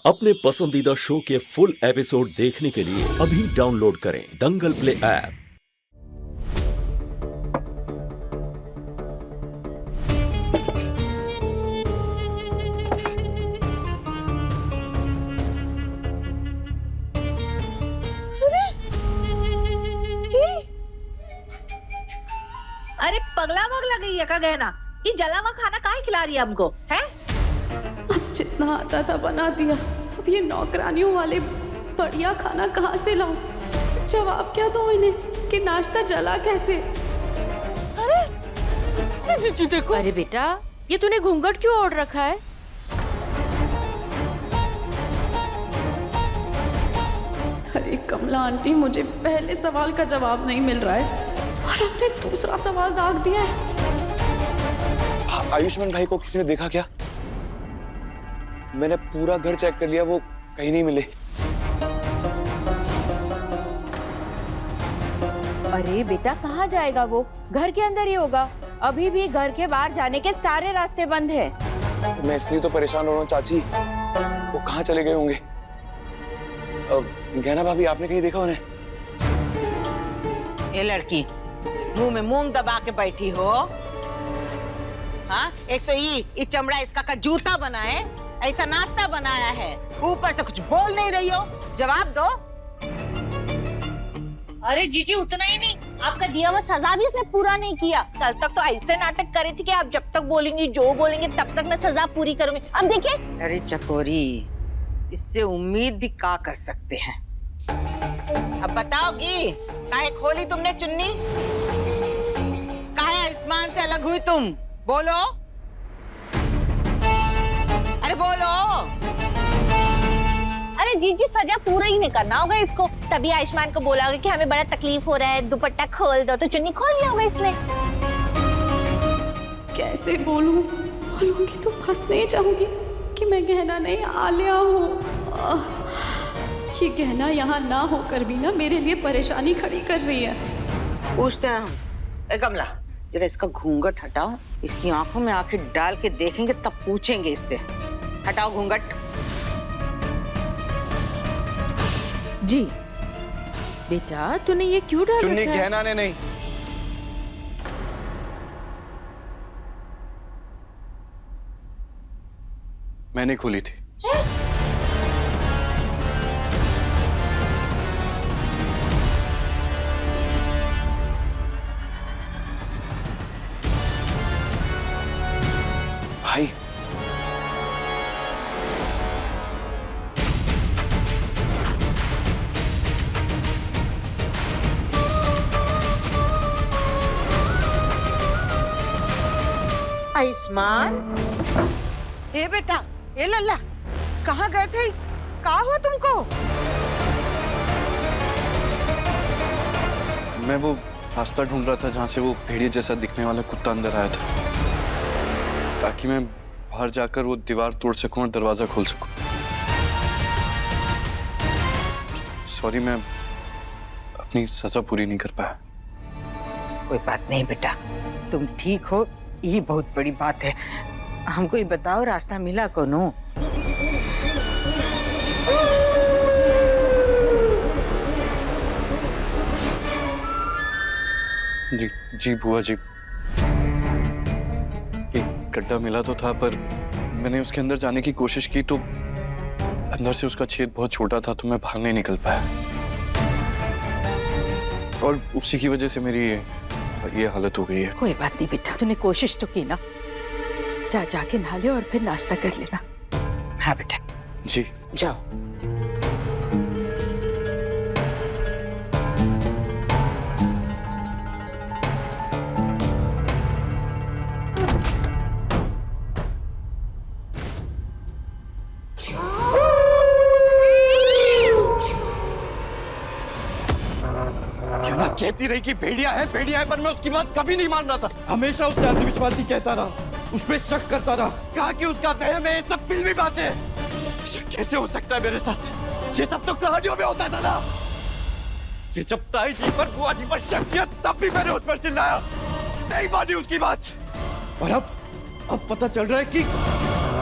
अपने पसंदीदा शो के फुल एपिसोड देखने के लिए अभी डाउनलोड करें दंगल प्ले ऐप। अरे पगला वगला गई है का गहना, ये जला हुआ खाना काहे खिला रही है हमको है? अब जितना आता था बना दिया, अब ये नौकरानियों वाले बढ़िया खाना कहाँ से लाऊं? जवाब क्या दूं इन्हें कि नाश्ता जला कैसे? अरे जीजी देखो। अरे बेटा, ये तूने घूंघट क्यों ओढ़ रखा है? अरे कमला आंटी, मुझे पहले सवाल का जवाब नहीं मिल रहा है और आपने दूसरा सवाल दाग दिया है। आयुष्मान भाई को किसी ने देखा क्या? मैंने पूरा घर चेक कर लिया, वो कहीं नहीं मिले। अरे बेटा, कहाँ जाएगा वो? घर के अंदर ही होगा। अभी भी घर के बाहर जाने के सारे रास्ते बंद हैं। मैं इसलिए तो परेशान हो रहा हूँ चाची, वो कहाँ चले गए होंगे? गहना भाभी, आपने कहीं देखा उन्हें? ये लड़की मुंह में मूंग दबा के बैठी हो। हाँ, एक तो ये चमड़ा इसका का जूता बना है, ऐसा नाश्ता बनाया है, ऊपर से कुछ बोल नहीं रही हो। जवाब दो। अरे जीजी, उतना ही नहीं, आपका दिया हुआ सजा भी इसने पूरा नहीं किया। कल तक तो ऐसे नाटक करे थी कि आप जब तक बोलेंगी, जो बोलेंगे तब तक मैं सजा पूरी करूंगी। अब देखिए। अरे चकोरी, इससे उम्मीद भी का कर सकते हैं। अब बताओगी काहे खोली तुमने चुन्नी? काहे आसमान से अलग हुई तुम? बोलो, अरे बोलो। अरे जीजी, सजा पूरा ही नहीं करना होगा इसको, तभी आयुष्मान को बोला होगा कि हमें बड़ा तकलीफ हो रहा है, दुपट्टा खोल दो, तो चुन्नी खोल लिया होगा इसने। कैसे बोलूंगी तो फंस नहीं जाऊंगी कि मैं गहना नहीं आलिया हूँ। ये गहना यहाँ ना होकर भी ना मेरे लिए परेशानी खड़ी कर रही है। पूछते हैं हम। ए कमला, जरा इसका घूंघट हटाओ, इसकी आंखों में आंखें डाल के देखेंगे तब पूछेंगे इससे। हटाओ घूंघट। जी बेटा, तूने ये क्यों डाल चुन्नी रखा है? गहना ने नहीं। मैंने खोली थी। भाई, आयुष्मान, ए बेटा, ए लल्ला, कहाँ गए थे? कहाँ हुआ तुमको? मैं वो रास्ता ढूंढ रहा था जहां से वो भेड़िए जैसा दिखने वाला कुत्ता अंदर आया था, ताकि मैं बाहर जाकर वो दीवार तोड़ सकूं और दरवाजा खोल सकूं। सॉरी, मैं अपनी सजा पूरी नहीं कर पाया। कोई बात नहीं बेटा, तुम ठीक हो, ये बहुत बड़ी बात है। हमको ये बताओ, रास्ता मिला कोनो? जी जी बुआ जी, एक गड्ढा मिला तो था, पर मैंने उसके अंदर जाने की कोशिश की तो अंदर से उसका छेद बहुत छोटा था, तो मैं बाहर नहीं निकल पाया और उसी की वजह से मेरी ये हालत हो गई है। कोई बात नहीं बेटा, तूने कोशिश तो की ना। जाके नहा ले और फिर नाश्ता कर लेना। हाँ बेटा, जी जाओ। क्यों ना कहती रही कि भेड़िया है, पर मैं उसकी बात कभी नहीं मान रहा था। हमेशा उससे अंधविश्वासी कहता रहा, उस पर शक करता रहा, कहा कि उसका वहम है, सब फिल्मी बातें हैं। कैसे हो सकता है मेरे साथ? ये सब तो कहानियों में होता था ना। ये जब ताई जी पर, बुआ जी पर शक किया, तब भी मैंने उस पर चिल्लाया, नहीं मानी उसकी बात। और अब पता चल रहा है कि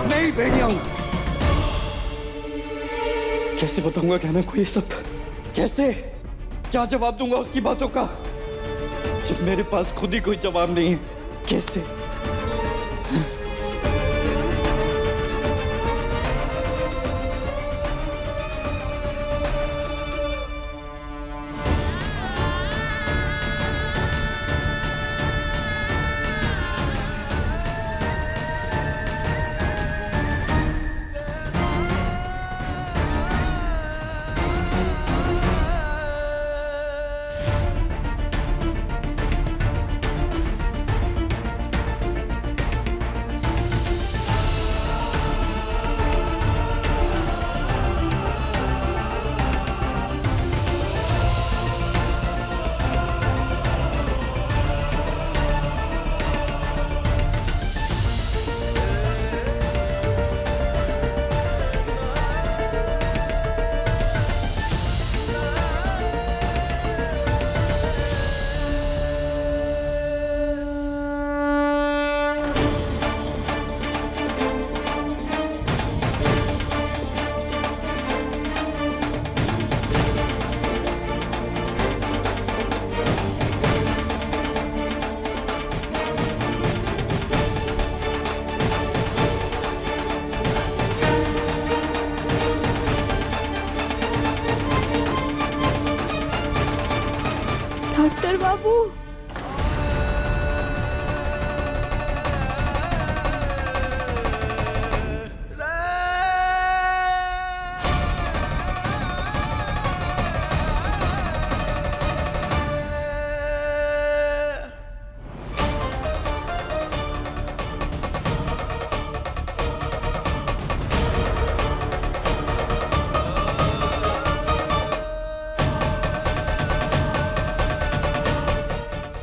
मैं ही भेड़िया हूं। कैसे बताऊंगा कहना को ये सब? कैसे? क्या जवाब दूंगा उसकी बातों का जब मेरे पास खुद ही कोई जवाब नहीं है? कैसे? डॉक्टर बाबू,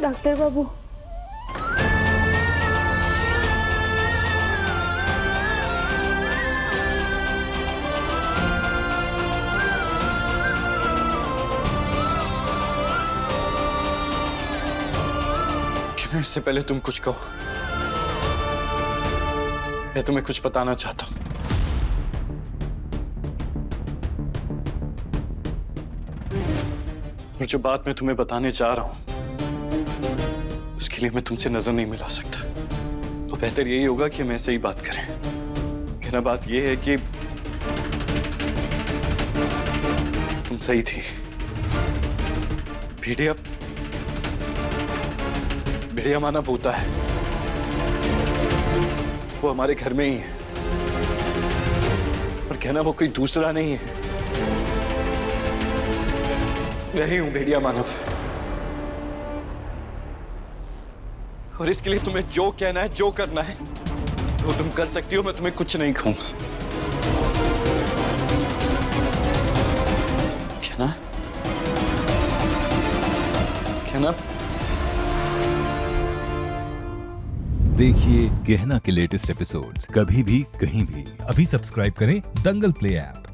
डॉक्टर बाबू, कि इससे पहले तुम कुछ कहो, मैं तुम्हें कुछ बताना चाहता हूं। और जो बात मैं तुम्हें बताने जा रहा हूं उसके लिए मैं तुमसे नजर नहीं मिला सकता। तो बेहतर यही होगा कि हम ऐसे ही बात करें। कहना बात यह है कि तुम सही थी। भेड़िया भेड़िया मानव होता है, वो हमारे घर में ही है। पर कहना वो कोई दूसरा नहीं है, यही हूं भेड़िया मानव। और इसके लिए तुम्हें जो कहना है, जो करना है वो तुम कर सकती हो। मैं तुम्हें कुछ नहीं कहूंगा। कहना कहना देखिए गहना के लेटेस्ट एपिसोड्स कभी भी कहीं भी। अभी सब्सक्राइब करें दंगल प्ले ऐप।